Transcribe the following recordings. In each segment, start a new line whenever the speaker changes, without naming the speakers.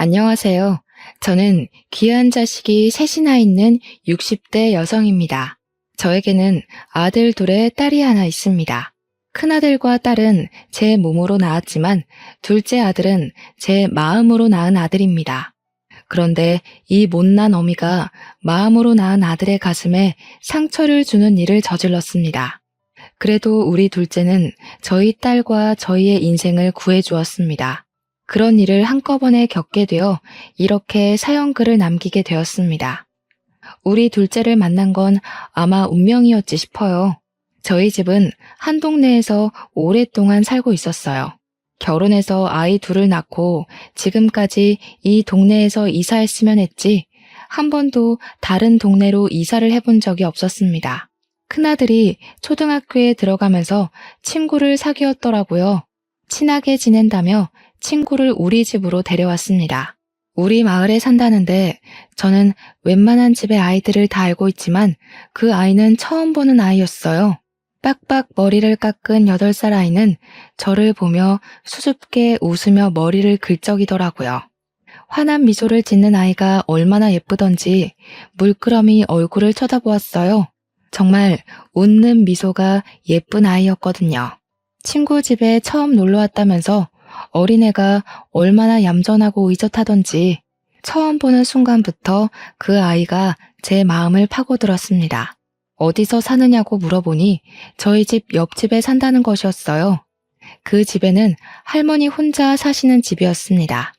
안녕하세요. 저는 귀한 자식이 셋이나 있는 60대 여성입니다. 저에게는 아들 둘에 딸이 하나 있습니다. 큰아들과 딸은 제 몸으로 낳았지만 둘째 아들은 제 마음으로 낳은 아들입니다. 그런데 이 못난 어미가 마음으로 낳은 아들의 가슴에 상처를 주는 일을 저질렀습니다. 그래도 우리 둘째는 저희 딸과 저희의 인생을 구해주었습니다. 그런 일을 한꺼번에 겪게 되어 이렇게 사연글을 남기게 되었습니다. 우리 둘째를 만난 건 아마 운명이었지 싶어요. 저희 집은 한 동네에서 오랫동안 살고 있었어요. 결혼해서 아이 둘을 낳고 지금까지 이 동네에서 이사했으면 했지 한 번도 다른 동네로 이사를 해본 적이 없었습니다. 큰아들이 초등학교에 들어가면서 친구를 사귀었더라고요. 친하게 지낸다며 친구를 우리 집으로 데려왔습니다. 우리 마을에 산다는데 저는 웬만한 집의 아이들을 다 알고 있지만 그 아이는 처음 보는 아이였어요. 빡빡 머리를 깎은 8살 아이는 저를 보며 수줍게 웃으며 머리를 긁적이더라고요. 환한 미소를 짓는 아이가 얼마나 예쁘던지 물끄러미 얼굴을 쳐다보았어요. 정말 웃는 미소가 예쁜 아이였거든요. 친구 집에 처음 놀러 왔다면서 어린애가 얼마나 얌전하고 의젓하던지 처음 보는 순간부터 그 아이가 제 마음을 파고들었습니다. 어디서 사느냐고 물어보니 저희 집 옆집에 산다는 것이었어요. 그 집에는 할머니 혼자 사시는 집이었습니다.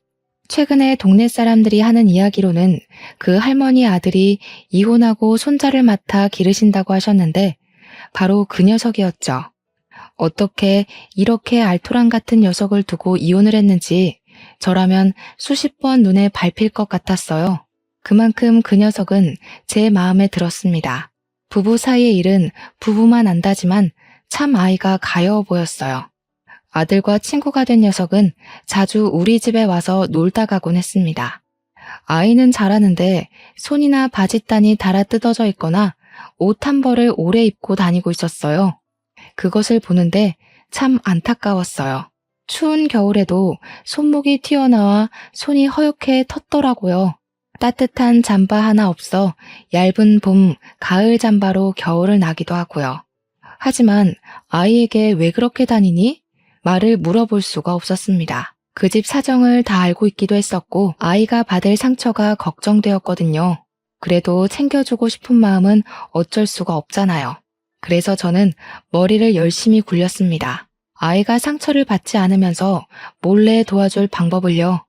최근에 동네 사람들이 하는 이야기로는 그 할머니 아들이 이혼하고 손자를 맡아 기르신다고 하셨는데 바로 그 녀석이었죠. 어떻게 이렇게 알토란 같은 녀석을 두고 이혼을 했는지 저라면 수십 번 눈에 밟힐 것 같았어요. 그만큼 그 녀석은 제 마음에 들었습니다. 부부 사이의 일은 부부만 안다지만 참 아이가 가여워 보였어요. 아들과 친구가 된 녀석은 자주 우리 집에 와서 놀다 가곤 했습니다. 아이는 잘하는데 손이나 바짓단이 달아 뜯어져 있거나 옷 한 벌을 오래 입고 다니고 있었어요. 그것을 보는데 참 안타까웠어요. 추운 겨울에도 손목이 튀어나와 손이 허옇게 텄더라고요. 따뜻한 잠바 하나 없어 얇은 봄, 가을 잠바로 겨울을 나기도 하고요. 하지만 아이에게 왜 그렇게 다니니? 말을 물어볼 수가 없었습니다. 그 집 사정을 다 알고 있기도 했었고 아이가 받을 상처가 걱정되었거든요. 그래도 챙겨주고 싶은 마음은 어쩔 수가 없잖아요. 그래서 저는 머리를 열심히 굴렸습니다. 아이가 상처를 받지 않으면서 몰래 도와줄 방법을요.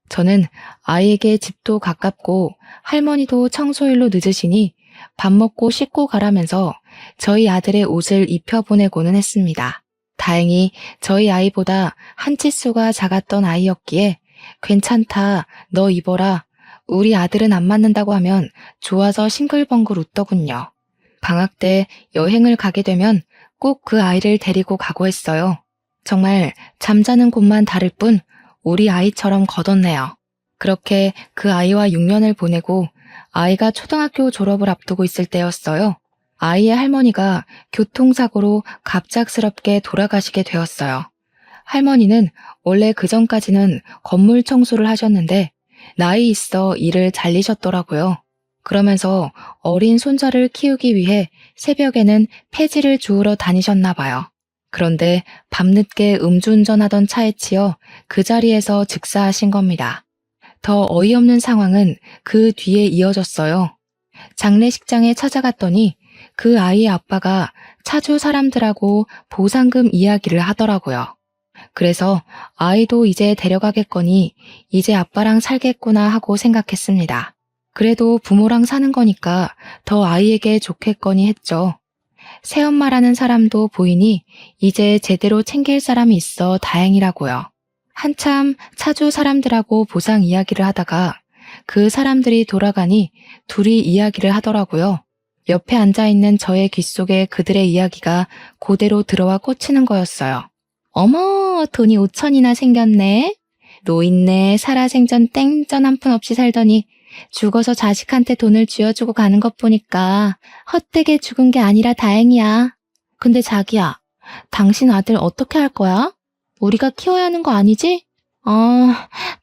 저는 아이에게 집도 가깝고 할머니도 청소일로 늦으시니 밥 먹고 씻고 가라면서 저희 아들의 옷을 입혀보내고는 했습니다. 다행히 저희 아이보다 한 치수가 작았던 아이였기에 괜찮다, 너 입어라. 우리 아들은 안 맞는다고 하면 좋아서 싱글벙글 웃더군요. 방학 때 여행을 가게 되면 꼭 그 아이를 데리고 가고 했어요. 정말 잠자는 곳만 다를 뿐 우리 아이처럼 걷었네요. 그렇게 그 아이와 6년을 보내고 아이가 초등학교 졸업을 앞두고 있을 때였어요. 아이의 할머니가 교통사고로 갑작스럽게 돌아가시게 되었어요. 할머니는 원래 그전까지는 건물 청소를 하셨는데 나이 있어 일을 잘리셨더라고요. 그러면서 어린 손자를 키우기 위해 새벽에는 폐지를 주우러 다니셨나 봐요. 그런데 밤늦게 음주운전하던 차에 치여 그 자리에서 즉사하신 겁니다. 더 어이없는 상황은 그 뒤에 이어졌어요. 장례식장에 찾아갔더니 그 아이의 아빠가 차주 사람들하고 보상금 이야기를 하더라고요. 그래서 아이도 이제 데려가겠거니 이제 아빠랑 살겠구나 하고 생각했습니다. 그래도 부모랑 사는 거니까 더 아이에게 좋겠거니 했죠. 새엄마라는 사람도 보이니 이제 제대로 챙길 사람이 있어 다행이라고요. 한참 차주 사람들하고 보상 이야기를 하다가 그 사람들이 돌아가니 둘이 이야기를 하더라고요. 옆에 앉아있는 저의 귀 속에 그들의 이야기가 그대로 들어와 꽂히는 거였어요. 어머, 돈이 5천이나 생겼네. 노인네 살아생전 땡전 한 푼 없이 살더니 죽어서 자식한테 돈을 쥐어주고 가는 것 보니까 헛되게 죽은 게 아니라 다행이야. 근데 자기야, 당신 아들 어떻게 할 거야? 우리가 키워야 하는 거 아니지?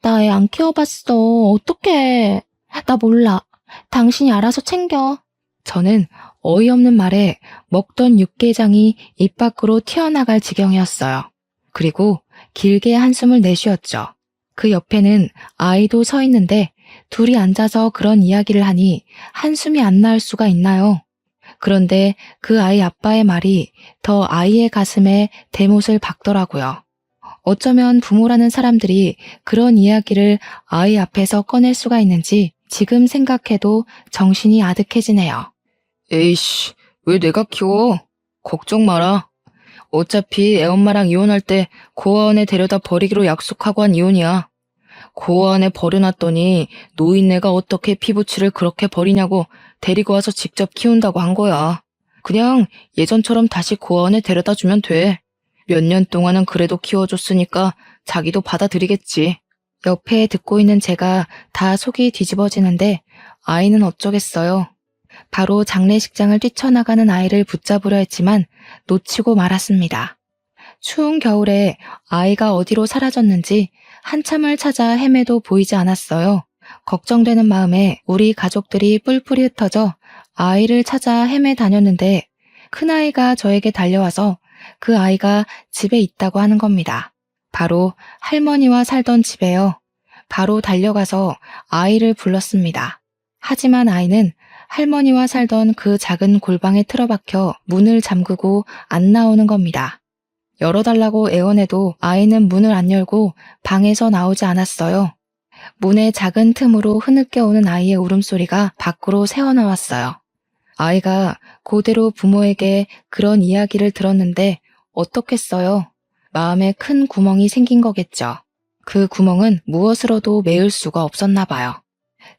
나 애 안 키워봤어. 어떡해. 나 몰라. 당신이 알아서 챙겨.
저는 어이없는 말에 먹던 육개장이 입 밖으로 튀어나갈 지경이었어요. 그리고 길게 한숨을 내쉬었죠. 그 옆에는 아이도 서 있는데 둘이 앉아서 그런 이야기를 하니 한숨이 안 나올 수가 있나요? 그런데 그 아이 아빠의 말이 더 아이의 가슴에 대못을 박더라고요. 어쩌면 부모라는 사람들이 그런 이야기를 아이 앞에서 꺼낼 수가 있는지 지금 생각해도 정신이 아득해지네요. 에이씨, 왜 내가 키워? 걱정 마라. 어차피 애엄마랑 이혼할 때 고아원에 데려다 버리기로 약속하고 한 이혼이야. 고아원에 버려놨더니 노인네가 어떻게 피부치를 그렇게 버리냐고 데리고 와서 직접 키운다고 한 거야. 그냥 예전처럼 다시 고아원에 데려다 주면 돼. 몇 년 동안은 그래도 키워줬으니까 자기도 받아들이겠지. 옆에 듣고 있는 제가 다 속이 뒤집어지는데 아이는 어쩌겠어요. 바로 장례식장을 뛰쳐나가는 아이를 붙잡으려 했지만 놓치고 말았습니다. 추운 겨울에 아이가 어디로 사라졌는지 한참을 찾아 헤매도 보이지 않았어요. 걱정되는 마음에 우리 가족들이 뿔뿔이 흩어져 아이를 찾아 헤매 다녔는데 큰아이가 저에게 달려와서 그 아이가 집에 있다고 하는 겁니다. 바로 할머니와 살던 집에요. 바로 달려가서 아이를 불렀습니다. 하지만 아이는 할머니와 살던 그 작은 골방에 틀어박혀 문을 잠그고 안 나오는 겁니다. 열어달라고 애원해도 아이는 문을 안 열고 방에서 나오지 않았어요. 문의 작은 틈으로 흐느껴 오는 아이의 울음소리가 밖으로 새어나왔어요. 아이가 그대로 부모에게 그런 이야기를 들었는데 어떻겠어요? 마음에 큰 구멍이 생긴 거겠죠. 그 구멍은 무엇으로도 메울 수가 없었나 봐요.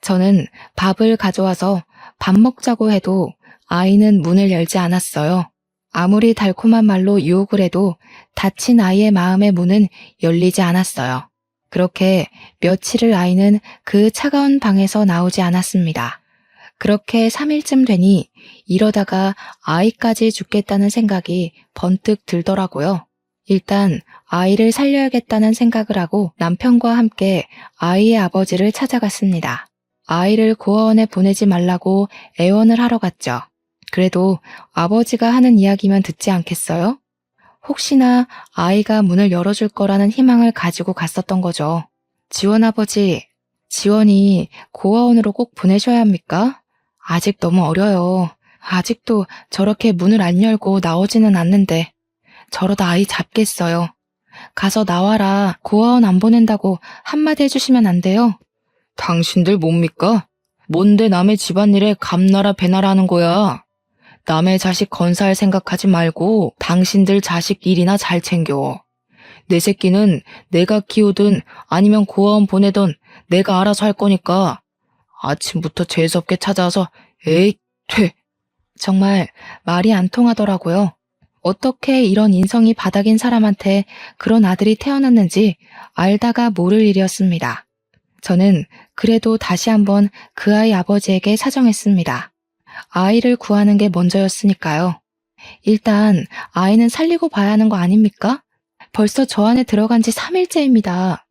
저는 밥을 가져와서 밥 먹자고 해도 아이는 문을 열지 않았어요. 아무리 달콤한 말로 유혹을 해도 다친 아이의 마음의 문은 열리지 않았어요. 그렇게 며칠을 아이는 그 차가운 방에서 나오지 않았습니다. 그렇게 3일쯤 되니 이러다가 아이까지 죽겠다는 생각이 번뜩 들더라고요. 일단 아이를 살려야겠다는 생각을 하고 남편과 함께 아이의 아버지를 찾아갔습니다. 아이를 고아원에 보내지 말라고 애원을 하러 갔죠. 그래도 아버지가 하는 이야기면 듣지 않겠어요? 혹시나 아이가 문을 열어줄 거라는 희망을 가지고 갔었던 거죠. 지원 아버지, 지원이 고아원으로 꼭 보내셔야 합니까? 아직 너무 어려요. 아직도 저렇게 문을 안 열고 나오지는 않는데 저러다 아이 잡겠어요. 가서 나와라. 고아원 안 보낸다고 한마디 해주시면 안 돼요? 당신들 뭡니까? 뭔데 남의 집안일에 감나라 배나라 하는 거야? 남의 자식 건사할 생각하지 말고 당신들 자식 일이나 잘 챙겨. 내 새끼는 내가 키우든 아니면 고아원 보내든 내가 알아서 할 거니까. 아침부터 재수없게 찾아와서 에잇 퇴. 정말 말이 안 통하더라고요. 어떻게 이런 인성이 바닥인 사람한테 그런 아들이 태어났는지 알다가 모를 일이었습니다. 저는 그래도 다시 한번 그 아이 아버지에게 사정했습니다. 아이를 구하는 게 먼저였으니까요. 일단 아이는 살리고 봐야 하는 거 아닙니까? 벌써 저 안에 들어간 지 3일째입니다.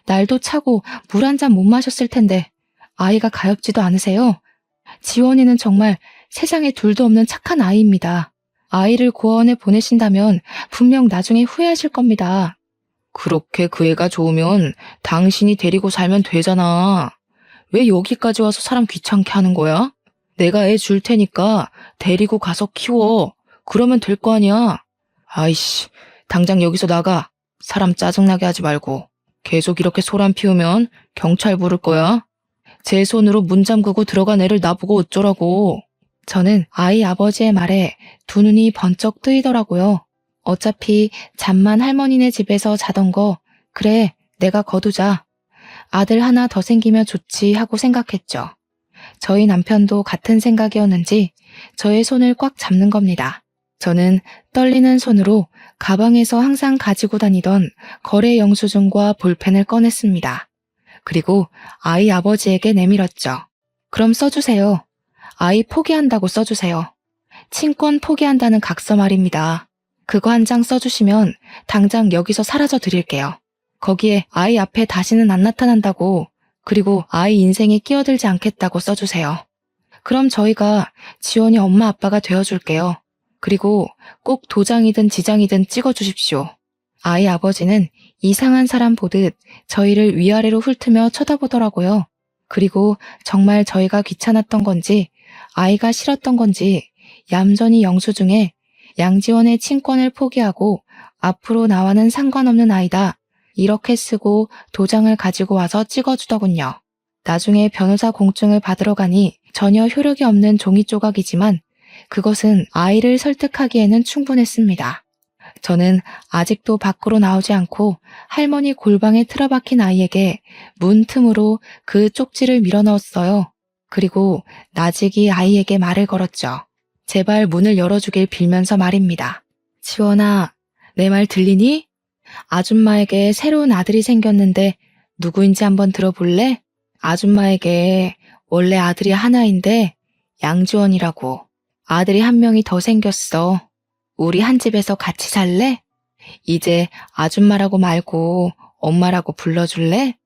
날도 차고 물 한 잔 못 마셨을 텐데 아이가 가엾지도 않으세요? 지원이는 정말 세상에 둘도 없는 착한 아이입니다. 아이를 고아원에 보내신다면 분명 나중에 후회하실 겁니다. 그렇게 그 애가 좋으면 당신이 데리고 살면 되잖아. 왜 여기까지 와서 사람 귀찮게 하는 거야? 내가 애 줄 테니까 데리고 가서 키워. 그러면 될 거 아니야. 아이씨, 당장 여기서 나가. 사람 짜증나게 하지 말고. 계속 이렇게 소란 피우면 경찰 부를 거야. 제 손으로 문 잠그고 들어간 애를 나보고 어쩌라고. 저는 아이 아버지의 말에 두 눈이 번쩍 뜨이더라고요. 어차피 잠만 할머니네 집에서 자던 거 그래 내가 거두자. 아들 하나 더 생기면 좋지 하고 생각했죠. 저희 남편도 같은 생각이었는지 저의 손을 꽉 잡는 겁니다. 저는 떨리는 손으로 가방에서 항상 가지고 다니던 거래 영수증과 볼펜을 꺼냈습니다. 그리고 아이 아버지에게 내밀었죠. 그럼 써주세요. 아이 포기한다고 써주세요. 친권 포기한다는 각서 말입니다. 그거 한 장 써주시면 당장 여기서 사라져 드릴게요. 거기에 아이 앞에 다시는 안 나타난다고, 그리고 아이 인생에 끼어들지 않겠다고 써주세요. 그럼 저희가 지원이 엄마 아빠가 되어줄게요. 그리고 꼭 도장이든 지장이든 찍어주십시오. 아이 아버지는 이상한 사람 보듯 저희를 위아래로 훑으며 쳐다보더라고요. 그리고 정말 저희가 귀찮았던 건지 아이가 싫었던 건지 얌전히 영수증에 양지원의 친권을 포기하고 앞으로 나와는 상관없는 아이다, 이렇게 쓰고 도장을 가지고 와서 찍어주더군요. 나중에 변호사 공증을 받으러 가니 전혀 효력이 없는 종이 조각이지만 그것은 아이를 설득하기에는 충분했습니다. 저는 아직도 밖으로 나오지 않고 할머니 골방에 틀어박힌 아이에게 문틈으로 그 쪽지를 밀어넣었어요. 그리고 나직이 아이에게 말을 걸었죠. 제발 문을 열어주길 빌면서 말입니다. 지원아, 내 말 들리니? 아줌마에게 새로운 아들이 생겼는데 누구인지 한번 들어볼래? 아줌마에게 원래 아들이 하나인데 양지원이라고. 아들이 한 명이 더 생겼어. 우리 한 집에서 같이 살래? 이제 아줌마라고 말고 엄마라고 불러줄래?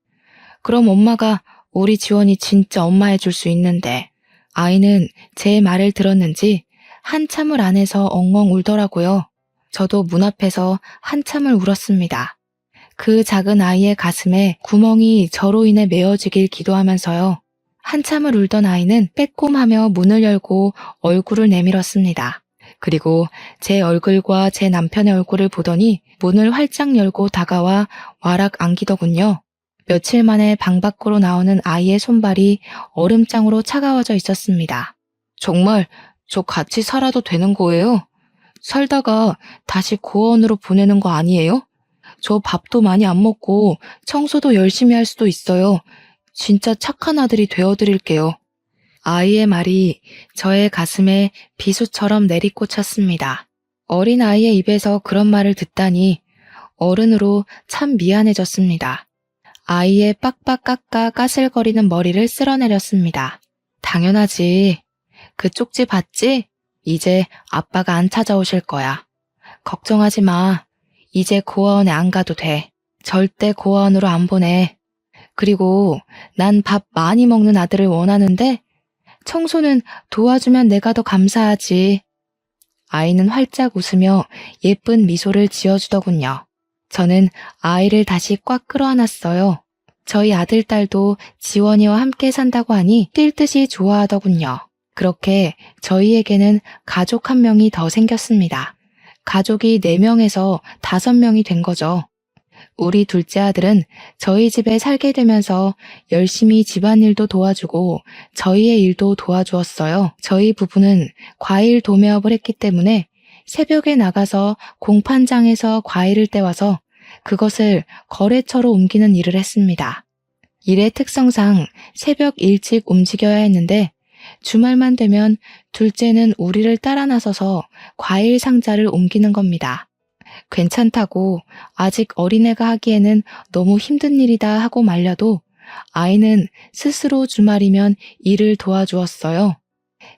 그럼 엄마가 우리 지원이 진짜 엄마 해줄 수 있는데. 아이는 제 말을 들었는지 한참을 안 해서 엉엉 울더라고요. 저도 문 앞에서 한참을 울었습니다. 그 작은 아이의 가슴에 구멍이 저로 인해 메어지길 기도하면서요. 한참을 울던 아이는 빼꼼하며 문을 열고 얼굴을 내밀었습니다. 그리고 제 얼굴과 제 남편의 얼굴을 보더니 문을 활짝 열고 다가와 와락 안기더군요. 며칠 만에 방 밖으로 나오는 아이의 손발이 얼음장으로 차가워져 있었습니다. 정말 저 같이 살아도 되는 거예요? 살다가 다시 고아원으로 보내는 거 아니에요? 저 밥도 많이 안 먹고 청소도 열심히 할 수도 있어요. 진짜 착한 아들이 되어드릴게요. 아이의 말이 저의 가슴에 비수처럼 내리꽂혔습니다. 어린 아이의 입에서 그런 말을 듣다니 어른으로 참 미안해졌습니다. 아이의 빡빡 깎아 까슬거리는 머리를 쓸어내렸습니다. 당연하지. 그 쪽지 봤지? 이제 아빠가 안 찾아오실 거야. 걱정하지 마. 이제 고아원에 안 가도 돼. 절대 고아원으로 안 보내. 그리고 난 밥 많이 먹는 아들을 원하는데 청소는 도와주면 내가 더 감사하지. 아이는 활짝 웃으며 예쁜 미소를 지어주더군요. 저는 아이를 다시 꽉 끌어안았어요. 저희 아들, 딸도 지원이와 함께 산다고 하니 뛸 듯이 좋아하더군요. 그렇게 저희에게는 가족 한 명이 더 생겼습니다. 가족이 4명에서 5명이 된 거죠. 우리 둘째 아들은 저희 집에 살게 되면서 열심히 집안일도 도와주고 저희의 일도 도와주었어요. 저희 부부는 과일 도매업을 했기 때문에 새벽에 나가서 공판장에서 과일을 떼와서 그것을 거래처로 옮기는 일을 했습니다. 일의 특성상 새벽 일찍 움직여야 했는데 주말만 되면 둘째는 우리를 따라 나서서 과일 상자를 옮기는 겁니다. 괜찮다고 아직 어린애가 하기에는 너무 힘든 일이다 하고 말려도 아이는 스스로 주말이면 일을 도와주었어요.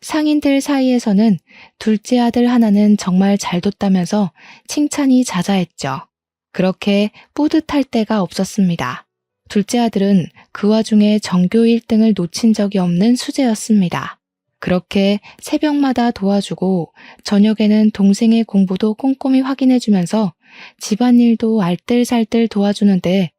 상인들 사이에서는 둘째 아들 하나는 정말 잘 뒀다면서 칭찬이 자자했죠. 그렇게 뿌듯할 때가 없었습니다. 둘째 아들은 그 와중에 전교 1등을 놓친 적이 없는 수재였습니다. 그렇게 새벽마다 도와주고 저녁에는 동생의 공부도 꼼꼼히 확인해주면서 집안일도 알뜰살뜰 도와주는데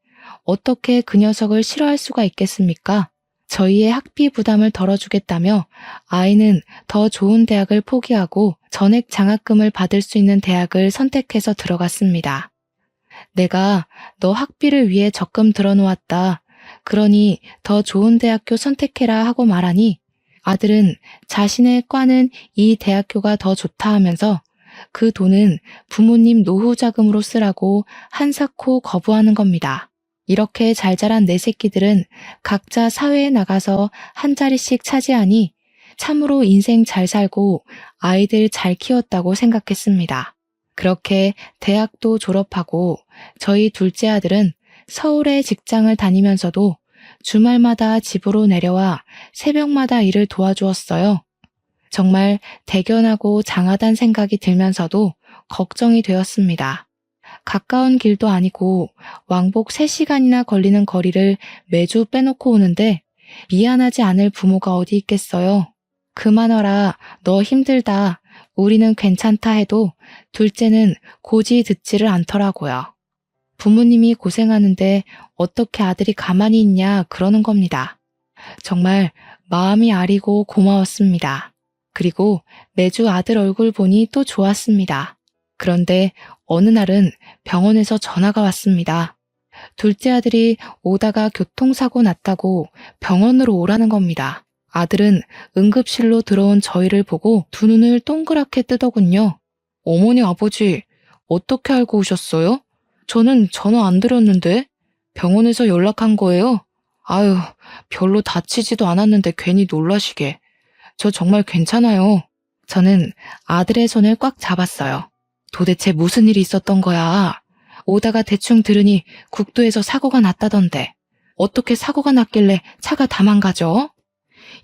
어떻게 그 녀석을 싫어할 수가 있겠습니까? 저희의 학비 부담을 덜어주겠다며 아이는 더 좋은 대학을 포기하고 전액 장학금을 받을 수 있는 대학을 선택해서 들어갔습니다. 내가 너 학비를 위해 적금 들어놓았다. 그러니 더 좋은 대학교 선택해라 하고 말하니 아들은 자신의 과는 이 대학교가 더 좋다 하면서 그 돈은 부모님 노후 자금으로 쓰라고 한사코 거부하는 겁니다. 이렇게 잘 자란 내 새끼들은 각자 사회에 나가서 한 자리씩 차지하니 참으로 인생 잘 살고 아이들 잘 키웠다고 생각했습니다. 그렇게 대학도 졸업하고 저희 둘째 아들은 서울에 직장을 다니면서도 주말마다 집으로 내려와 새벽마다 일을 도와주었어요. 정말 대견하고 장하단 생각이 들면서도 걱정이 되었습니다. 가까운 길도 아니고 왕복 3시간이나 걸리는 거리를 매주 빼놓고 오는데 미안하지 않을 부모가 어디 있겠어요. 그만하라, 너 힘들다, 우리는 괜찮다 해도 둘째는 고지 듣지를 않더라고요. 부모님이 고생하는데 어떻게 아들이 가만히 있냐 그러는 겁니다. 정말 마음이 아리고 고마웠습니다. 그리고 매주 아들 얼굴 보니 또 좋았습니다. 그런데 어느 날은 병원에서 전화가 왔습니다. 둘째 아들이 오다가 교통사고 났다고 병원으로 오라는 겁니다. 아들은 응급실로 들어온 저희를 보고 두 눈을 동그랗게 뜨더군요. 어머니, 아버지, 어떻게 알고 오셨어요? 저는 전화 안 드렸는데 병원에서 연락한 거예요. 아유, 별로 다치지도 않았는데 괜히 놀라시게. 저 정말 괜찮아요. 저는 아들의 손을 꽉 잡았어요. 도대체 무슨 일이 있었던 거야? 오다가 대충 들으니 국도에서 사고가 났다던데. 어떻게 사고가 났길래 차가 다 망가져?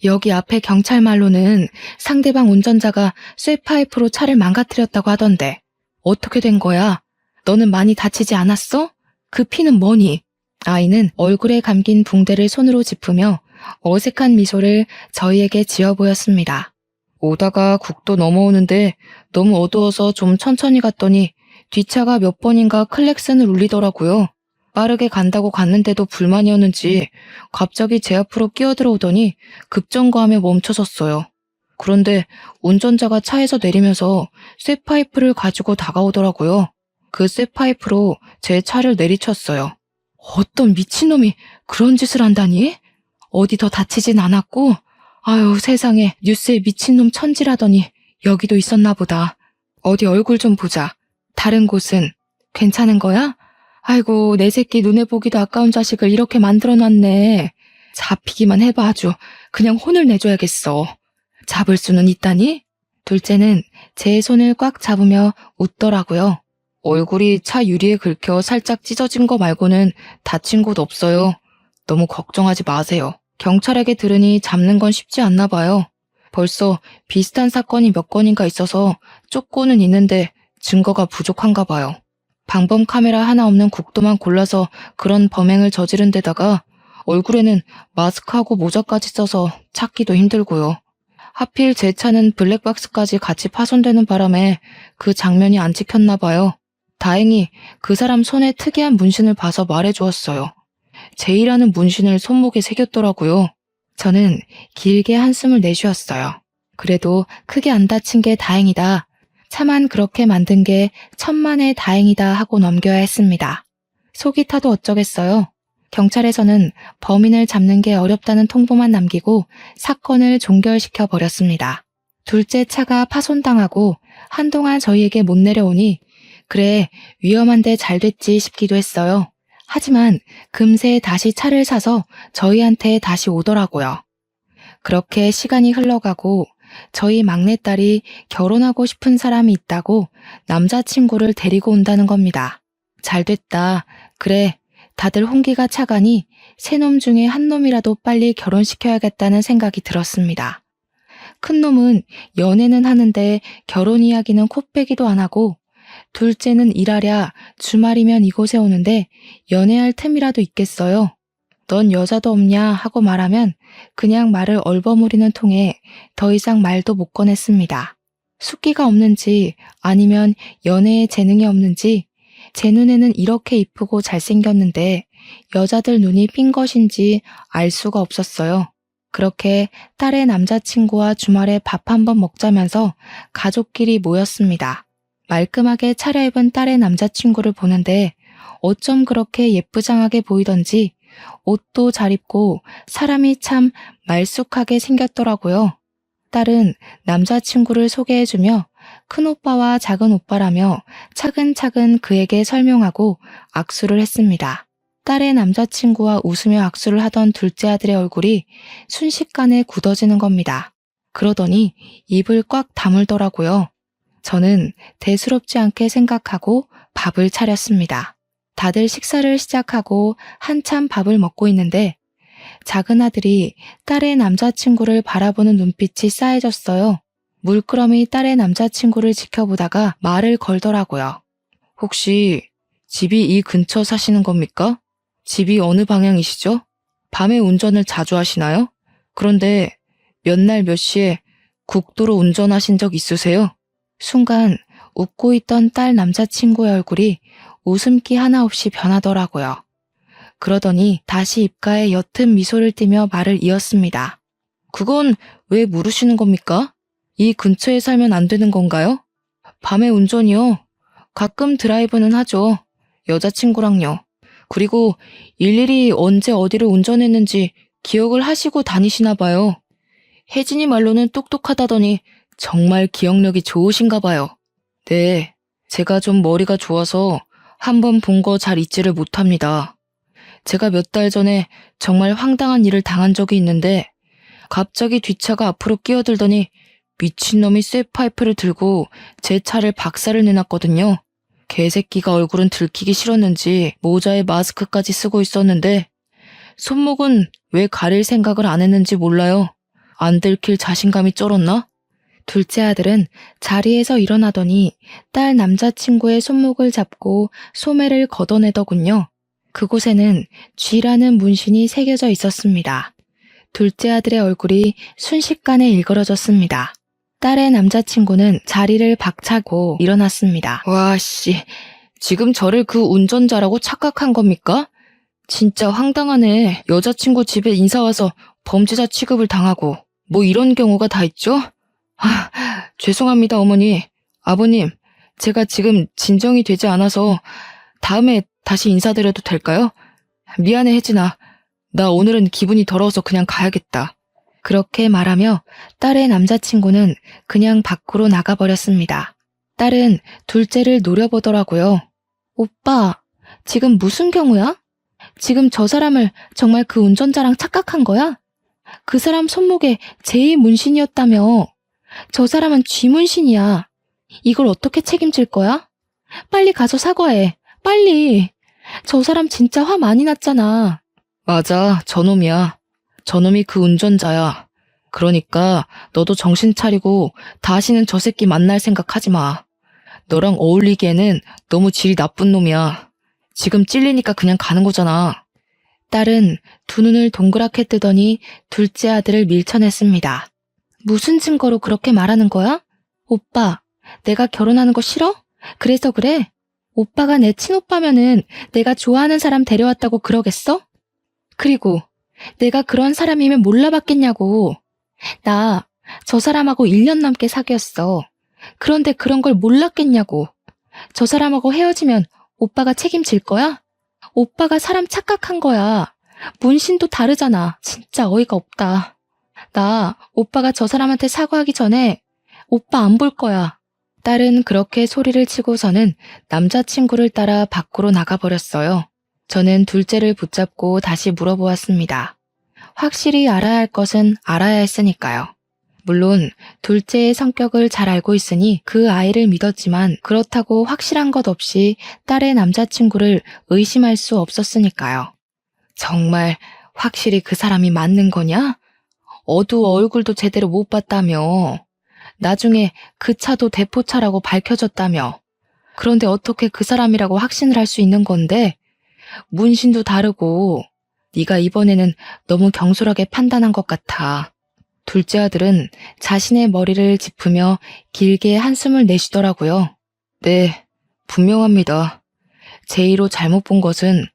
여기 앞에 경찰말로는 상대방 운전자가 쇠파이프로 차를 망가뜨렸다고 하던데. 어떻게 된 거야? 너는 많이 다치지 않았어? 그 피는 뭐니? 아이는 얼굴에 감긴 붕대를 손으로 짚으며 어색한 미소를 저희에게 지어 보였습니다. 오다가 국도 넘어오는데 너무 어두워서 좀 천천히 갔더니 뒷차가 몇 번인가 클렉슨을 울리더라고요. 빠르게 간다고 갔는데도 불만이었는지 갑자기 제 앞으로 끼어들어오더니 급정거하며 멈춰섰어요. 그런데 운전자가 차에서 내리면서 쇠파이프를 가지고 다가오더라고요. 그 쇠파이프로 제 차를 내리쳤어요. 어떤 미친놈이 그런 짓을 한다니? 어디 더 다치진 않았고? 아유, 세상에, 뉴스에 미친놈 천지라더니 여기도 있었나 보다. 어디 얼굴 좀 보자. 다른 곳은 괜찮은 거야? 아이고, 내 새끼 눈에 보기도 아까운 자식을 이렇게 만들어놨네. 잡히기만 해봐 아주. 그냥 혼을 내줘야겠어. 잡을 수는 있다니? 둘째는 제 손을 꽉 잡으며 웃더라고요. 얼굴이 차 유리에 긁혀 살짝 찢어진 거 말고는 다친 곳 없어요. 너무 걱정하지 마세요. 경찰에게 들으니 잡는 건 쉽지 않나 봐요. 벌써 비슷한 사건이 몇 건인가 있어서 쫓고는 있는데 증거가 부족한가 봐요. 방범 카메라 하나 없는 국도만 골라서 그런 범행을 저지른 데다가 얼굴에는 마스크하고 모자까지 써서 찾기도 힘들고요. 하필 제 차는 블랙박스까지 같이 파손되는 바람에 그 장면이 안 찍혔나 봐요. 다행히 그 사람 손에 특이한 문신을 봐서 말해주었어요. 제이라는 문신을 손목에 새겼더라고요. 저는 길게 한숨을 내쉬었어요. 그래도 크게 안 다친 게 다행이다. 차만 그렇게 만든 게 천만에 다행이다 하고 넘겨야 했습니다. 속이 타도 어쩌겠어요. 경찰에서는 범인을 잡는 게 어렵다는 통보만 남기고 사건을 종결시켜 버렸습니다. 둘째 차가 파손당하고 한동안 저희에게 못 내려오니 그래, 위험한데 잘 됐지 싶기도 했어요. 하지만 금세 다시 차를 사서 저희한테 다시 오더라고요. 그렇게 시간이 흘러가고 저희 막내딸이 결혼하고 싶은 사람이 있다고 남자친구를 데리고 온다는 겁니다. 잘 됐다. 그래, 다들 홍기가 차가니 세 놈 중에 한 놈이라도 빨리 결혼시켜야겠다는 생각이 들었습니다. 큰 놈은 연애는 하는데 결혼 이야기는 코빼기도 안 하고 둘째는 일하랴 주말이면 이곳에 오는데 연애할 틈이라도 있겠어요. 넌 여자도 없냐 하고 말하면 그냥 말을 얼버무리는 통에 더 이상 말도 못 꺼냈습니다. 숫기가 없는지 아니면 연애에 재능이 없는지 제 눈에는 이렇게 이쁘고 잘생겼는데 여자들 눈이 삔 것인지 알 수가 없었어요. 그렇게 딸의 남자친구와 주말에 밥 한번 먹자면서 가족끼리 모였습니다. 말끔하게 차려입은 딸의 남자친구를 보는데 어쩜 그렇게 예쁘장하게 보이던지 옷도 잘 입고 사람이 참 말쑥하게 생겼더라고요. 딸은 남자친구를 소개해주며 큰오빠와 작은오빠라며 차근차근 그에게 설명하고 악수를 했습니다. 딸의 남자친구와 웃으며 악수를 하던 둘째 아들의 얼굴이 순식간에 굳어지는 겁니다. 그러더니 입을 꽉 다물더라고요. 저는 대수롭지 않게 생각하고 밥을 차렸습니다. 다들 식사를 시작하고 한참 밥을 먹고 있는데 작은 아들이 딸의 남자친구를 바라보는 눈빛이 싸해졌어요. 물끄러미 딸의 남자친구를 지켜보다가 말을 걸더라고요. 혹시 집이 이 근처 사시는 겁니까? 집이 어느 방향이시죠? 밤에 운전을 자주 하시나요? 그런데 몇 날 몇 시에 국도로 운전하신 적 있으세요? 순간 웃고 있던 딸 남자친구의 얼굴이 웃음기 하나 없이 변하더라고요. 그러더니 다시 입가에 옅은 미소를 띠며 말을 이었습니다. 그건 왜 물으시는 겁니까? 이 근처에 살면 안 되는 건가요? 밤에 운전이요? 가끔 드라이브는 하죠. 여자친구랑요. 그리고 일일이 언제 어디를 운전했는지 기억을 하시고 다니시나 봐요. 혜진이 말로는 똑똑하다더니 정말 기억력이 좋으신가 봐요. 네, 제가 좀 머리가 좋아서 한 번 본 거 잘 잊지를 못합니다. 제가 몇 달 전에 정말 황당한 일을 당한 적이 있는데 갑자기 뒷차가 앞으로 끼어들더니 미친놈이 쇠파이프를 들고 제 차를 박살을 내놨거든요. 개새끼가 얼굴은 들키기 싫었는지 모자에 마스크까지 쓰고 있었는데 손목은 왜 가릴 생각을 안 했는지 몰라요. 안 들킬 자신감이 쩔었나? 둘째 아들은 자리에서 일어나더니 딸 남자친구의 손목을 잡고 소매를 걷어내더군요. 그곳에는 쥐라는 문신이 새겨져 있었습니다. 둘째 아들의 얼굴이 순식간에 일그러졌습니다. 딸의 남자친구는 자리를 박차고 일어났습니다. 와, 씨. 지금 저를 그 운전자라고 착각한 겁니까? 진짜 황당하네. 여자친구 집에 인사 와서 범죄자 취급을 당하고 뭐 이런 경우가 다 있죠? 죄송합니다, 어머니. 아버님, 제가 지금 진정이 되지 않아서 다음에 다시 인사드려도 될까요? 미안해, 혜진아. 나 오늘은 기분이 더러워서 그냥 가야겠다. 그렇게 말하며 딸의 남자친구는 그냥 밖으로 나가버렸습니다. 딸은 둘째를 노려보더라고요. 오빠, 지금 무슨 경우야? 지금 저 사람을 정말 그 운전자랑 착각한 거야? 그 사람 손목에 제 문신이었다며. 저 사람은 쥐 문신이야. 이걸 어떻게 책임질 거야? 빨리 가서 사과해. 빨리. 저 사람 진짜 화 많이 났잖아. 맞아, 저놈이야. 저놈이 그 운전자야. 그러니까 너도 정신 차리고 다시는 저 새끼 만날 생각하지 마. 너랑 어울리기에는 너무 질이 나쁜 놈이야. 지금 찔리니까 그냥 가는 거잖아. 딸은 두 눈을 동그랗게 뜨더니 둘째 아들을 밀쳐냈습니다. 무슨 증거로 그렇게 말하는 거야? 오빠, 내가 결혼하는 거 싫어? 그래서 그래? 오빠가 내 친오빠면은 내가 좋아하는 사람 데려왔다고 그러겠어? 그리고 내가 그런 사람이면 몰라봤겠냐고. 나 저 사람하고 1년 넘게 사귀었어. 그런데 그런 걸 몰랐겠냐고. 저 사람하고 헤어지면 오빠가 책임질 거야? 오빠가 사람 착각한 거야. 문신도 다르잖아. 진짜 어이가 없다. 나 오빠가 저 사람한테 사과하기 전에 오빠 안 볼 거야. 딸은 그렇게 소리를 치고서는 남자친구를 따라 밖으로 나가버렸어요. 저는 둘째를 붙잡고 다시 물어보았습니다. 확실히 알아야 할 것은 알아야 했으니까요. 물론 둘째의 성격을 잘 알고 있으니 그 아이를 믿었지만 그렇다고 확실한 것 없이 딸의 남자친구를 의심할 수 없었으니까요. 정말 확실히 그 사람이 맞는 거냐? 어두워 얼굴도 제대로 못 봤다며. 나중에 그 차도 대포차라고 밝혀졌다며. 그런데 어떻게 그 사람이라고 확신을 할 수 있는 건데? 문신도 다르고 네가 이번에는 너무 경솔하게 판단한 것 같아. 둘째 아들은 자신의 머리를 짚으며 길게 한숨을 내쉬더라고요. 네, 분명합니다. 제이로 잘못 본 것은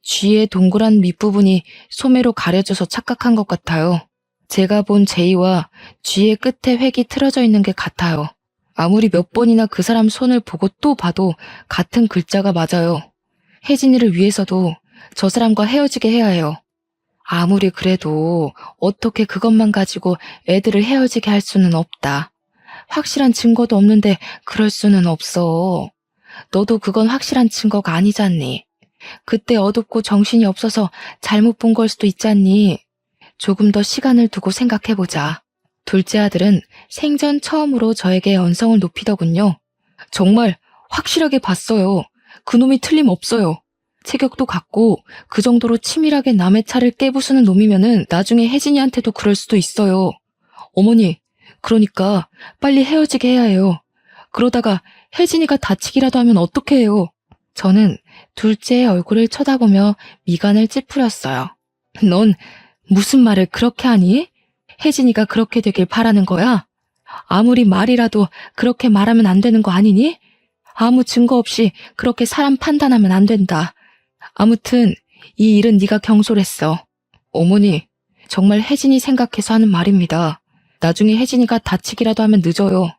쥐의 동그란 밑부분이 소매로 가려져서 착각한 것 같아요. 제가 본 제이와 쥐의 끝에 획이 틀어져 있는 게 같아요. 아무리 몇 번이나 그 사람 손을 보고 또 봐도 같은 글자가 맞아요. 혜진이를 위해서도 저 사람과 헤어지게 해야 해요. 아무리 그래도 어떻게 그것만 가지고 애들을 헤어지게 할 수는 없다. 확실한 증거도 없는데 그럴 수는 없어. 너도 그건 확실한 증거가 아니잖니. 그때 어둡고 정신이 없어서 잘못 본 걸 수도 있잖니. 조금 더 시간을 두고 생각해보자. 둘째 아들은 생전 처음으로 저에게 언성을 높이더군요. 정말 확실하게 봤어요. 그놈이 틀림없어요. 체격도 같고 그 정도로 치밀하게 남의 차를 깨부수는 놈이면은 나중에 혜진이한테도 그럴 수도 있어요. 어머니, 그러니까 빨리 헤어지게 해야 해요. 그러다가 혜진이가 다치기라도 하면 어떡해 해요. 저는 둘째의 얼굴을 쳐다보며 미간을 찌푸렸어요. 넌 무슨 말을 그렇게 하니? 혜진이가 그렇게 되길 바라는 거야? 아무리 말이라도 그렇게 말하면 안 되는 거 아니니? 아무 증거 없이 그렇게 사람 판단하면 안 된다. 아무튼 이 일은 네가 경솔했어. 어머니, 정말 혜진이 생각해서 하는 말입니다. 나중에 혜진이가 다치기라도 하면 늦어요.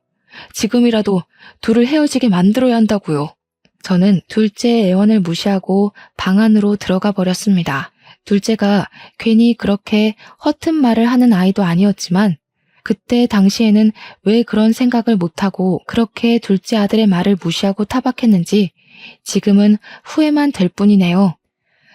지금이라도 둘을 헤어지게 만들어야 한다고요. 저는 둘째의 애원을 무시하고 방 안으로 들어가 버렸습니다. 둘째가 괜히 그렇게 허튼 말을 하는 아이도 아니었지만 그때 당시에는 왜 그런 생각을 못하고 그렇게 둘째 아들의 말을 무시하고 타박했는지 지금은 후회만 될 뿐이네요.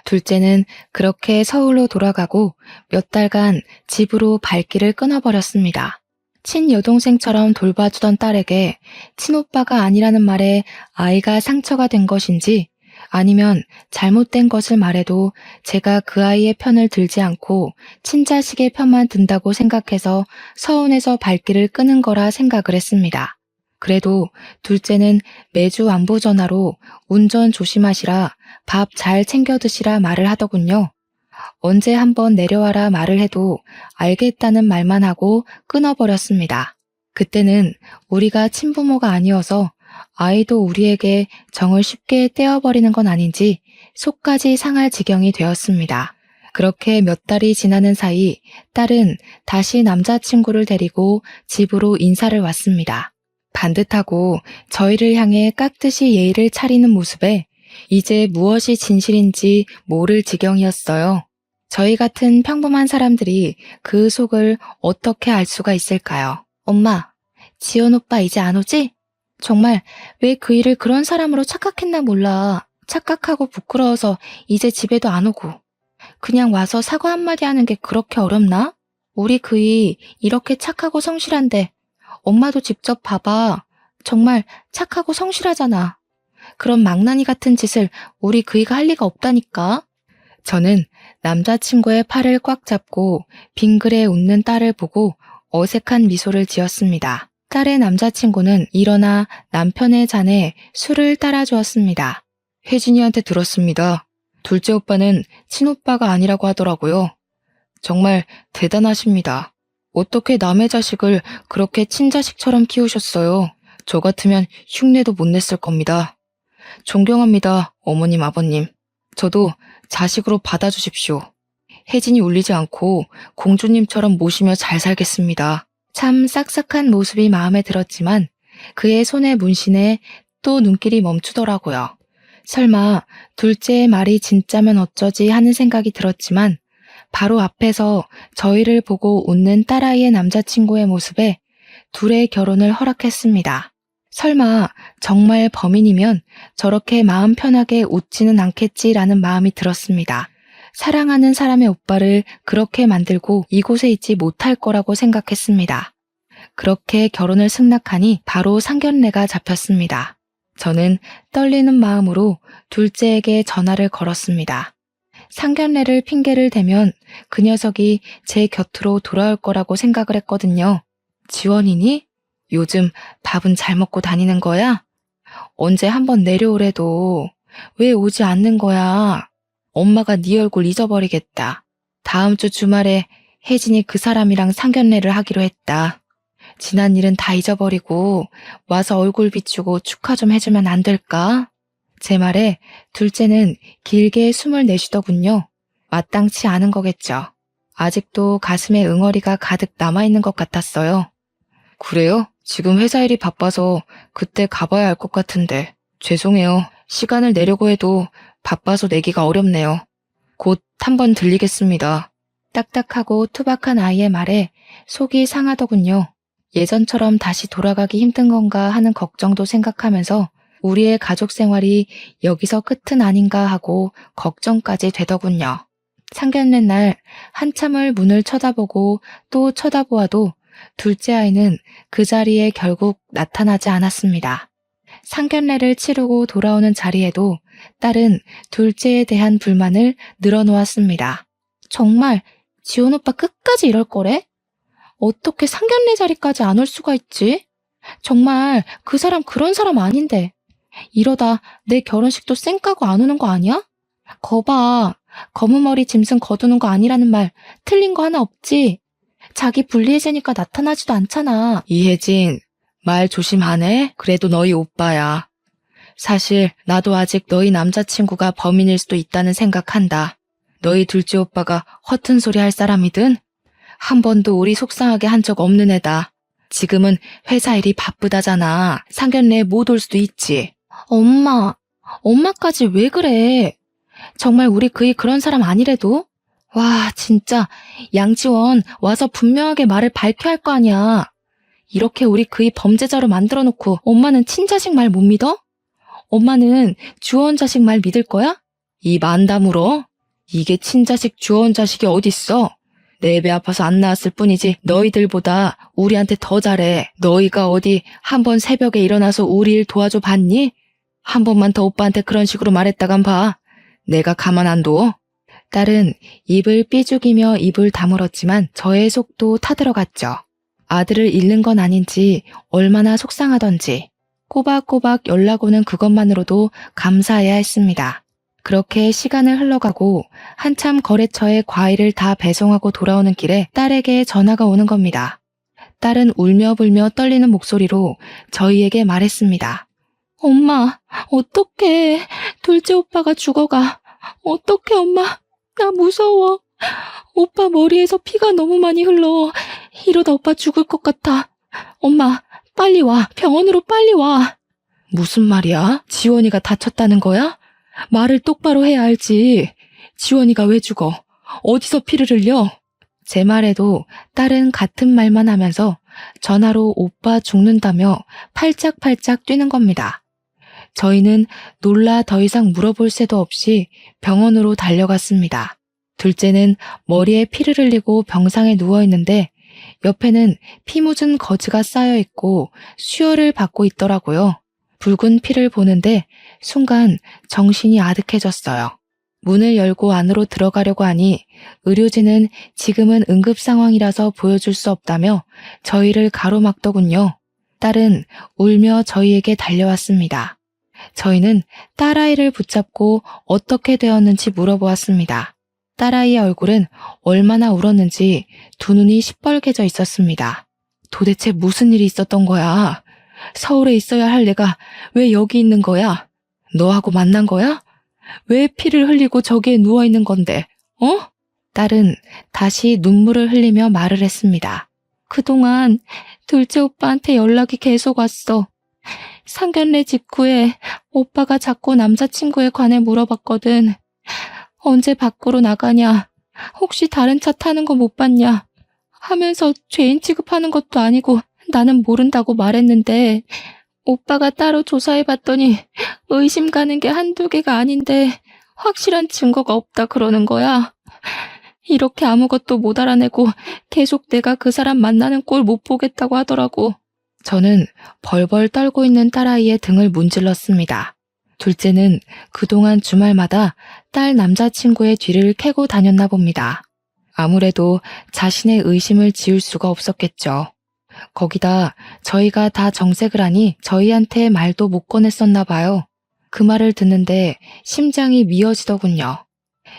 둘째는 그렇게 서울로 돌아가고 몇 달간 집으로 발길을 끊어버렸습니다. 친여동생처럼 돌봐주던 딸에게 친오빠가 아니라는 말에 아이가 상처가 된 것인지 아니면 잘못된 것을 말해도 제가 그 아이의 편을 들지 않고 친자식의 편만 든다고 생각해서 서운해서 발길을 끄는 거라 생각을 했습니다. 그래도 둘째는 매주 안부 전화로 운전 조심하시라, 밥 잘 챙겨 드시라 말을 하더군요. 언제 한번 내려와라 말을 해도 알겠다는 말만 하고 끊어버렸습니다. 그때는 우리가 친부모가 아니어서 아이도 우리에게 정을 쉽게 떼어버리는 건 아닌지 속까지 상할 지경이 되었습니다. 그렇게 몇 달이 지나는 사이 딸은 다시 남자친구를 데리고 집으로 인사를 왔습니다. 반듯하고 저희를 향해 깍듯이 예의를 차리는 모습에 이제 무엇이 진실인지 모를 지경이었어요. 저희 같은 평범한 사람들이 그 속을 어떻게 알 수가 있을까요? 엄마, 지연 오빠 이제 안 오지? 정말 왜 그 일을 그런 사람으로 착각했나 몰라. 착각하고 부끄러워서 이제 집에도 안 오고. 그냥 와서 사과 한마디 하는 게 그렇게 어렵나? 우리 그이 이렇게 착하고 성실한데 엄마도 직접 봐봐. 정말 착하고 성실하잖아. 그런 망나니 같은 짓을 우리 그이가 할 리가 없다니까. 저는 남자친구의 팔을 꽉 잡고 빙그레 웃는 딸을 보고 어색한 미소를 지었습니다. 딸의 남자친구는 일어나 남편의 잔에 술을 따라주었습니다. 혜진이한테 들었습니다. 둘째 오빠는 친오빠가 아니라고 하더라고요. 정말 대단하십니다. 어떻게 남의 자식을 그렇게 친자식처럼 키우셨어요? 저 같으면 흉내도 못 냈을 겁니다. 존경합니다, 어머님, 아버님. 저도 자식으로 받아주십시오. 혜진이 울리지 않고 공주님처럼 모시며 잘 살겠습니다. 참 싹싹한 모습이 마음에 들었지만 그의 손의 문신에 또 눈길이 멈추더라고요. 설마 둘째의 말이 진짜면 어쩌지 하는 생각이 들었지만 바로 앞에서 저희를 보고 웃는 딸아이의 남자친구의 모습에 둘의 결혼을 허락했습니다. 설마 정말 범인이면 저렇게 마음 편하게 웃지는 않겠지라는 마음이 들었습니다. 사랑하는 사람의 오빠를 그렇게 만들고 이곳에 있지 못할 거라고 생각했습니다. 그렇게 결혼을 승낙하니 바로 상견례가 잡혔습니다. 저는 떨리는 마음으로 둘째에게 전화를 걸었습니다. 상견례를 핑계를 대면 그 녀석이 제 곁으로 돌아올 거라고 생각을 했거든요. 지원이니? 요즘 밥은 잘 먹고 다니는 거야? 언제 한번 내려오래도 왜 오지 않는 거야? 엄마가 네 얼굴 잊어버리겠다. 다음 주 주말에 혜진이 그 사람이랑 상견례를 하기로 했다. 지난 일은 다 잊어버리고 와서 얼굴 비추고 축하 좀 해주면 안 될까? 제 말에 둘째는 길게 숨을 내쉬더군요. 마땅치 않은 거겠죠. 아직도 가슴에 응어리가 가득 남아있는 것 같았어요. 그래요? 지금 회사 일이 바빠서 그때 가봐야 할 것 같은데. 죄송해요. 시간을 내려고 해도 바빠서 내기가 어렵네요. 곧 한번 들리겠습니다. 딱딱하고 투박한 아이의 말에 속이 상하더군요. 예전처럼 다시 돌아가기 힘든 건가 하는 걱정도 생각하면서 우리의 가족 생활이 여기서 끝은 아닌가 하고 걱정까지 되더군요. 상견례 날 한참을 문을 쳐다보고 또 쳐다보아도 둘째 아이는 그 자리에 결국 나타나지 않았습니다. 상견례를 치르고 돌아오는 자리에도 딸은 둘째에 대한 불만을 늘어놓았습니다. 정말 지원 오빠 끝까지 이럴 거래? 어떻게 상견례 자리까지 안 올 수가 있지? 정말 그 사람 그런 사람 아닌데.
이러다 내 결혼식도 쌩까고 안 오는 거 아니야? 거봐. 검은 머리 짐승 거두는 거 아니라는 말 틀린 거 하나 없지? 자기 불리해지니까 나타나지도 않잖아.
이혜진, 말 조심하네? 그래도 너희 오빠야. 사실 나도 아직 너희 남자친구가 범인일 수도 있다는 생각한다. 너희 둘째 오빠가 허튼 소리 할 사람이든 한 번도 우리 속상하게 한 적 없는 애다. 지금은 회사 일이 바쁘다잖아. 상견례에 못 올 수도 있지.
엄마까지 왜 그래? 정말 우리 그이 그런 사람 아니래도? 와, 진짜 양지원 와서 분명하게 말을 밝혀야 할 거 아니야. 이렇게 우리 그이 범죄자로 만들어 놓고 엄마는 친자식 말 못 믿어? 엄마는 주원 자식 말 믿을 거야?
입 안 다물어? 이게 친자식 주원 자식이 어딨어? 내 배 아파서 안 나왔을 뿐이지 너희들보다 우리한테 더 잘해. 너희가 어디 한 번 새벽에 일어나서 우리 일 도와줘 봤니? 한 번만 더 오빠한테 그런 식으로 말했다간 봐. 내가 가만 안 둬.
딸은 입을 삐죽이며 입을 다물었지만 저의 속도 타들어갔죠. 아들을 잃는 건 아닌지 얼마나 속상하던지 꼬박꼬박 연락 오는 그것만으로도 감사해야 했습니다. 그렇게 시간을 흘러가고 한참 거래처에 과일을 다 배송하고 돌아오는 길에 딸에게 전화가 오는 겁니다. 딸은 울며불며 떨리는 목소리로 저희에게 말했습니다. 엄마, 어떡해. 둘째 오빠가 죽어가. 어떡해, 엄마. 나 무서워. 오빠 머리에서 피가 너무 많이 흘러. 이러다 오빠 죽을 것 같아. 엄마, 빨리 와. 병원으로 빨리 와.
무슨 말이야? 지원이가 다쳤다는 거야? 말을 똑바로 해야 알지. 지원이가 왜 죽어? 어디서 피를 흘려?
제 말에도 딸은 같은 말만 하면서 전화로 오빠 죽는다며 팔짝팔짝 뛰는 겁니다. 저희는 놀라 더 이상 물어볼 새도 없이 병원으로 달려갔습니다. 둘째는 머리에 피를 흘리고 병상에 누워있는데 옆에는 피 묻은 거즈가 쌓여있고 수혈을 받고 있더라고요. 붉은 피를 보는데 순간 정신이 아득해졌어요. 문을 열고 안으로 들어가려고 하니 의료진은 지금은 응급 상황이라서 보여줄 수 없다며 저희를 가로막더군요. 딸은 울며 저희에게 달려왔습니다. 저희는 딸아이를 붙잡고 어떻게 되었는지 물어보았습니다. 딸아이의 얼굴은 얼마나 울었는지 두 눈이 시뻘개져 있었습니다. 도대체 무슨 일이 있었던 거야? 서울에 있어야 할 내가 왜 여기 있는 거야? 너하고 만난 거야? 왜 피를 흘리고 저기에 누워있는 건데, 어? 딸은 다시 눈물을 흘리며 말을 했습니다. 그동안 둘째 오빠한테 연락이 계속 왔어. 상견례 직후에 오빠가 자꾸 남자친구에 관해 물어봤거든. 언제 밖으로 나가냐? 혹시 다른 차 타는 거 못 봤냐? 하면서 죄인 취급하는 것도 아니고 나는 모른다고 말했는데 오빠가 따로 조사해봤더니 의심 가는 게 한두 개가 아닌데 확실한 증거가 없다 그러는 거야. 이렇게 아무것도 못 알아내고 계속 내가 그 사람 만나는 꼴 못 보겠다고 하더라고. 저는 벌벌 떨고 있는 딸아이의 등을 문질렀습니다. 둘째는 그동안 주말마다 딸 남자친구의 뒤를 캐고 다녔나 봅니다. 아무래도 자신의 의심을 지울 수가 없었겠죠. 거기다 저희가 다 정색을 하니 저희한테 말도 못 꺼냈었나 봐요. 그 말을 듣는데 심장이 미어지더군요.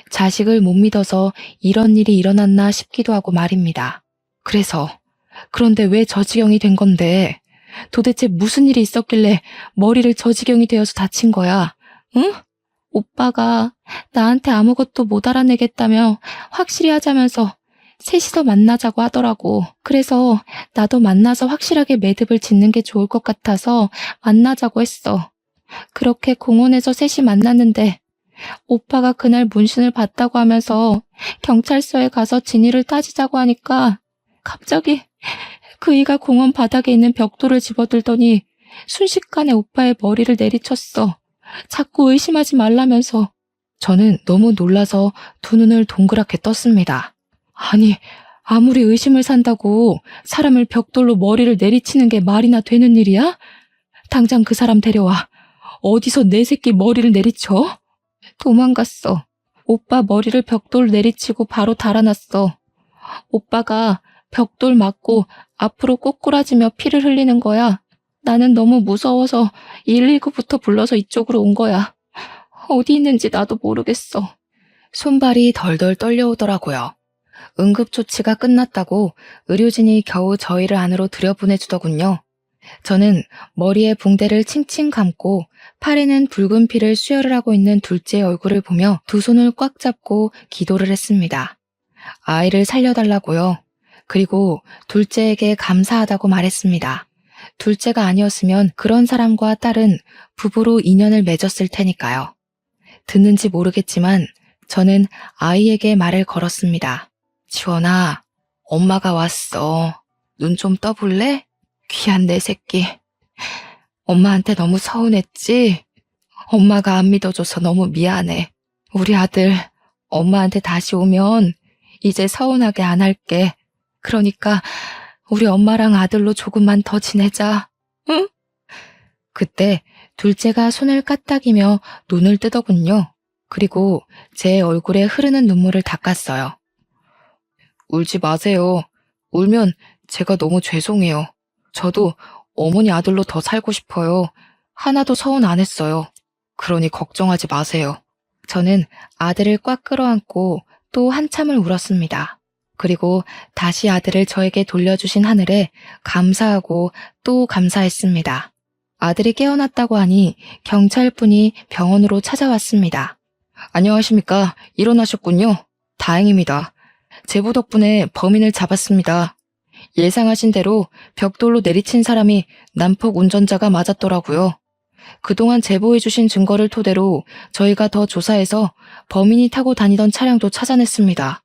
자식을 못 믿어서 이런 일이 일어났나 싶기도 하고 말입니다. 그런데 왜 저 지경이 된 건데? 도대체 무슨 일이 있었길래 머리를 저 지경이 되어서 다친 거야? 응? 오빠가 나한테 아무것도 못 알아내겠다며 확실히 하자면서 셋이서 만나자고 하더라고. 그래서 나도 만나서 확실하게 매듭을 짓는 게 좋을 것 같아서 만나자고 했어. 그렇게 공원에서 셋이 만났는데 오빠가 그날 문신을 봤다고 하면서 경찰서에 가서 진위를 따지자고 하니까 갑자기 그이가 공원 바닥에 있는 벽돌을 집어들더니 순식간에 오빠의 머리를 내리쳤어. 자꾸 의심하지 말라면서. 저는 너무 놀라서 두 눈을 동그랗게 떴습니다. 아니, 아무리 의심을 산다고 사람을 벽돌로 머리를 내리치는 게 말이나 되는 일이야? 당장 그 사람 데려와. 어디서 내 새끼 머리를 내리쳐? 도망갔어. 오빠 머리를 벽돌로 내리치고 바로 달아났어. 오빠가 벽돌 맞고 앞으로 꼬꾸라지며 피를 흘리는 거야. 나는 너무 무서워서 119부터 불러서 이쪽으로 온 거야. 어디 있는지 나도 모르겠어.
손발이 덜덜 떨려오더라고요. 응급조치가 끝났다고 의료진이 겨우 저희를 안으로 들여보내주더군요. 저는 머리에 붕대를 칭칭 감고 팔에는 붉은 피를 수혈을 하고 있는 둘째의 얼굴을 보며 두 손을 꽉 잡고 기도를 했습니다. 아이를 살려달라고요. 그리고 둘째에게 감사하다고 말했습니다. 둘째가 아니었으면 그런 사람과 딸은 부부로 인연을 맺었을 테니까요. 듣는지 모르겠지만 저는 아이에게 말을 걸었습니다. 지원아, 엄마가 왔어. 눈 좀 떠볼래? 귀한 내 새끼. 엄마한테 너무 서운했지? 엄마가 안 믿어줘서 너무 미안해. 우리 아들 엄마한테 다시 오면 이제 서운하게 안 할게. 그러니까 우리 엄마랑 아들로 조금만 더 지내자. 응? 그때 둘째가 손을 까딱이며 눈을 뜨더군요. 그리고 제 얼굴에 흐르는 눈물을 닦았어요. 울지 마세요. 울면 제가 너무 죄송해요. 저도 어머니 아들로 더 살고 싶어요. 하나도 서운 안 했어요. 그러니 걱정하지 마세요. 저는 아들을 꽉 끌어안고 또 한참을 울었습니다. 그리고 다시 아들을 저에게 돌려주신 하늘에 감사하고 또 감사했습니다. 아들이 깨어났다고 하니 경찰분이 병원으로 찾아왔습니다. 안녕하십니까? 일어나셨군요. 다행입니다. 제보 덕분에 범인을 잡았습니다. 예상하신 대로 벽돌로 내리친 사람이 난폭 운전자가 맞았더라고요. 그동안 제보해주신 증거를 토대로 저희가 더 조사해서 범인이 타고 다니던 차량도 찾아냈습니다.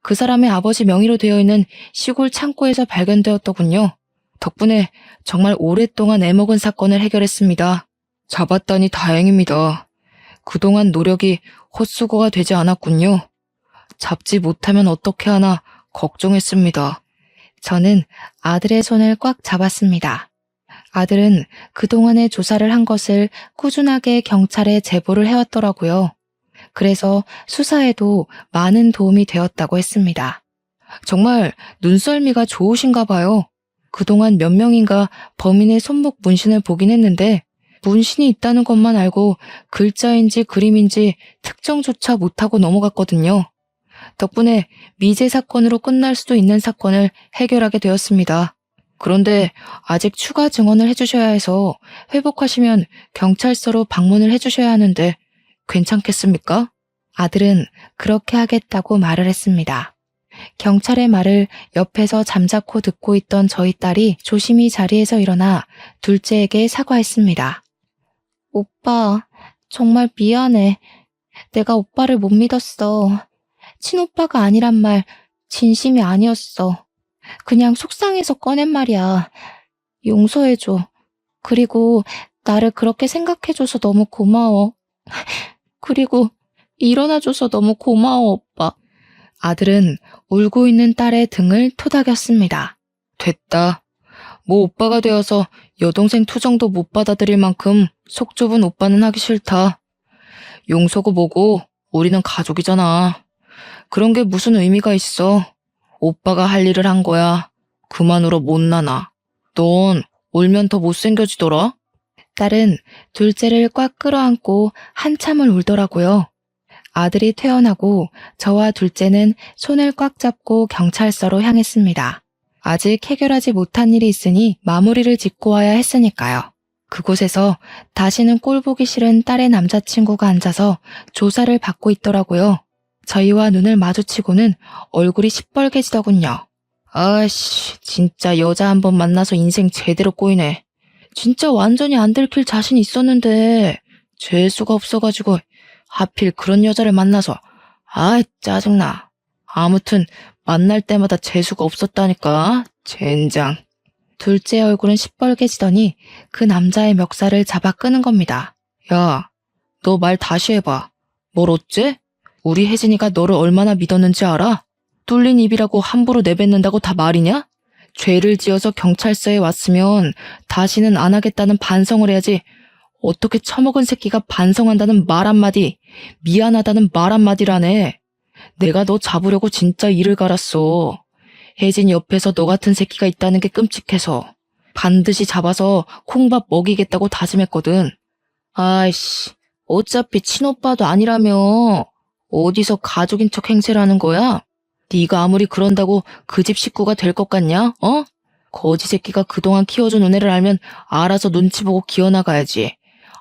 그 사람의 아버지 명의로 되어 있는 시골 창고에서 발견되었더군요. 덕분에 정말 오랫동안 애먹은 사건을 해결했습니다. 잡았다니 다행입니다. 그동안 노력이 헛수고가 되지 않았군요. 잡지 못하면 어떻게 하나 걱정했습니다. 저는 아들의 손을 꽉 잡았습니다. 아들은 그동안의 조사를 한 것을 꾸준하게 경찰에 제보를 해왔더라고요. 그래서 수사에도 많은 도움이 되었다고 했습니다. 정말 눈썰미가 좋으신가 봐요. 그동안 몇 명인가 범인의 손목 문신을 보긴 했는데 문신이 있다는 것만 알고 글자인지 그림인지 특정조차 못하고 넘어갔거든요. 덕분에 미제 사건으로 끝날 수도 있는 사건을 해결하게 되었습니다. 그런데 아직 추가 증언을 해주셔야 해서 회복하시면 경찰서로 방문을 해주셔야 하는데 괜찮겠습니까? 아들은 그렇게 하겠다고 말을 했습니다. 경찰의 말을 옆에서 잠자코 듣고 있던 저희 딸이 조심히 자리에서 일어나 둘째에게 사과했습니다. 오빠, 정말 미안해. 내가 오빠를 못 믿었어. 친오빠가 아니란 말 진심이 아니었어. 그냥 속상해서 꺼낸 말이야. 용서해줘. 그리고 나를 그렇게 생각해줘서 너무 고마워. 그리고 일어나줘서 너무 고마워, 오빠. 아들은 울고 있는 딸의 등을 토닥였습니다. 됐다. 뭐 오빠가 되어서 여동생 투정도 못 받아들일 만큼 속 좁은 오빠는 하기 싫다. 용서고 뭐고 우리는 가족이잖아. 그런 게 무슨 의미가 있어. 오빠가 할 일을 한 거야. 그만 울어 못나나. 넌 울면 더 못생겨지더라. 딸은 둘째를 꽉 끌어안고 한참을 울더라고요. 아들이 퇴원하고 저와 둘째는 손을 꽉 잡고 경찰서로 향했습니다. 아직 해결하지 못한 일이 있으니 마무리를 짓고 와야 했으니까요. 그곳에서 다시는 꼴보기 싫은 딸의 남자친구가 앉아서 조사를 받고 있더라고요. 저희와 눈을 마주치고는 얼굴이 시뻘개지더군요. 아씨, 진짜 여자 한 번 만나서 인생 제대로 꼬이네. 진짜 완전히 안 들킬 자신 있었는데 재수가 없어가지고 하필 그런 여자를 만나서 짜증나. 아무튼 만날 때마다 재수가 없었다니까. 젠장. 둘째 얼굴은 시뻘개지더니 그 남자의 멱살을 잡아 끄는 겁니다. 야, 너 말 다시 해봐. 뭘 어째? 우리 혜진이가 너를 얼마나 믿었는지 알아? 뚫린 입이라고 함부로 내뱉는다고 다 말이냐? 죄를 지어서 경찰서에 왔으면 다시는 안 하겠다는 반성을 해야지. 어떻게 처먹은 새끼가 반성한다는 말 한마디, 미안하다는 말 한마디라네. 내가 너 잡으려고 진짜 이를 갈았어. 혜진이 옆에서 너 같은 새끼가 있다는 게 끔찍해서.
반드시 잡아서 콩밥 먹이겠다고 다짐했거든. 아이씨, 어차피 친오빠도 아니라며. 어디서 가족인 척 행세를 하는 거야? 네가 아무리 그런다고 그 집 식구가 될 것 같냐? 어? 거지 새끼가 그동안 키워준 은혜를 알면 알아서 눈치 보고 기어나가야지.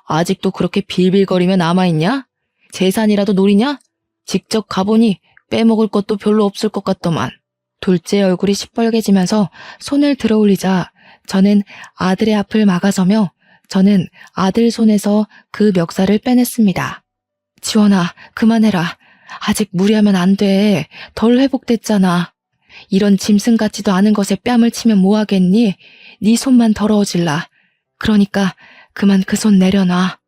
아직도 그렇게 빌빌거리며 남아있냐? 재산이라도 노리냐? 직접 가보니 빼먹을 것도 별로 없을 것 같더만. 둘째 얼굴이 시뻘개지면서 손을 들어올리자 저는 아들의 앞을 막아서며 저는 아들 손에서 그 멱살을 빼냈습니다. 지원아, 그만해라. 아직 무리하면 안 돼. 덜 회복됐잖아. 이런 짐승 같지도 않은 것에 뺨을 치면 뭐하겠니? 네 손만 더러워질라. 그러니까 그만 그 손 내려놔.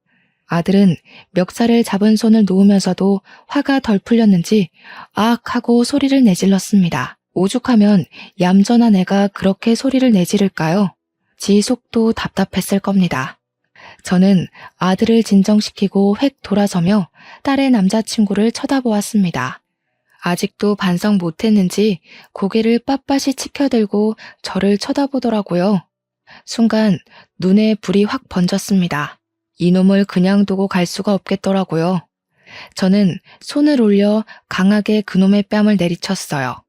아들은 멱살을 잡은 손을 놓으면서도 화가 덜 풀렸는지 악 하고 소리를 내질렀습니다. 오죽하면 얌전한 애가 그렇게 소리를 내지를까요? 지 속도 답답했을 겁니다. 저는 아들을 진정시키고 획 돌아서며 딸의 남자친구를 쳐다보았습니다. 아직도 반성 못했는지 고개를 빳빳이 치켜들고 저를 쳐다보더라고요. 순간 눈에 불이 확 번졌습니다. 이놈을 그냥 두고 갈 수가 없겠더라고요. 저는 손을 올려 강하게 그놈의 뺨을 내리쳤어요.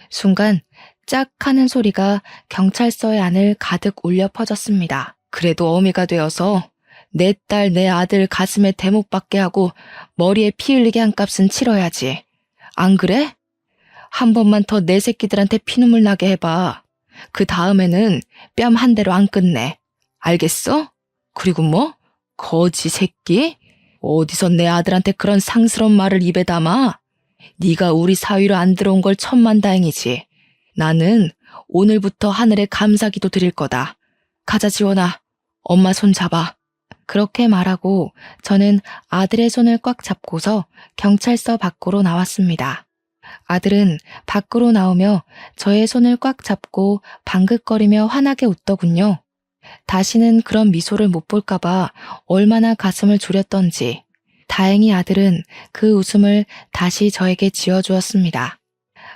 순간 짝 하는 소리가 경찰서의 안을 가득 울려 퍼졌습니다. 그래도 어미가 되어서 내 딸, 내 아들 가슴에 대못 박게 하고 머리에 피 흘리게 한 값은 치러야지. 안 그래? 한 번만 더 내 새끼들한테 피눈물 나게 해봐. 그 다음에는 뺨 한 대로 안 끝내. 알겠어? 그리고 뭐? 거지 새끼? 어디서 내 아들한테 그런 상스러운 말을 입에 담아? 네가 우리 사위로 안 들어온 걸 천만다행이지. 나는 오늘부터 하늘에 감사기도 드릴 거다. 가자 지원아. 엄마 손 잡아. 그렇게 말하고 저는 아들의 손을 꽉 잡고서 경찰서 밖으로 나왔습니다. 아들은 밖으로 나오며 저의 손을 꽉 잡고 방긋거리며 환하게 웃더군요. 다시는 그런 미소를 못 볼까봐 얼마나 가슴을 졸였던지. 다행히 아들은 그 웃음을 다시 저에게 지어주었습니다.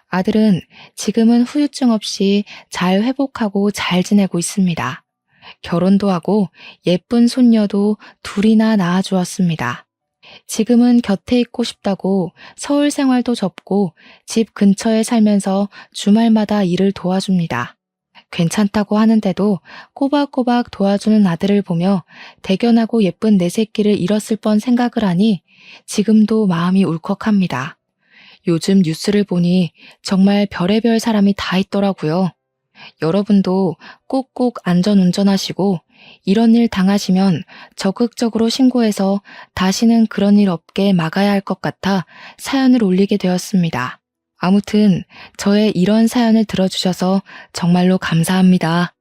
아들은 지금은 후유증 없이 잘 회복하고 잘 지내고 있습니다. 결혼도 하고 예쁜 손녀도 둘이나 낳아주었습니다. 지금은 곁에 있고 싶다고 서울 생활도 접고 집 근처에 살면서 주말마다 일을 도와줍니다. 괜찮다고 하는데도 꼬박꼬박 도와주는 아들을 보며 대견하고 예쁜 내 새끼를 잃었을 뻔 생각을 하니 지금도 마음이 울컥합니다. 요즘 뉴스를 보니 정말 별의별 사람이 다 있더라고요. 여러분도 꼭꼭 안전운전하시고 이런 일 당하시면 적극적으로 신고해서 다시는 그런 일 없게 막아야 할 것 같아 사연을 올리게 되었습니다. 아무튼 저의 이런 사연을 들어주셔서 정말로 감사합니다.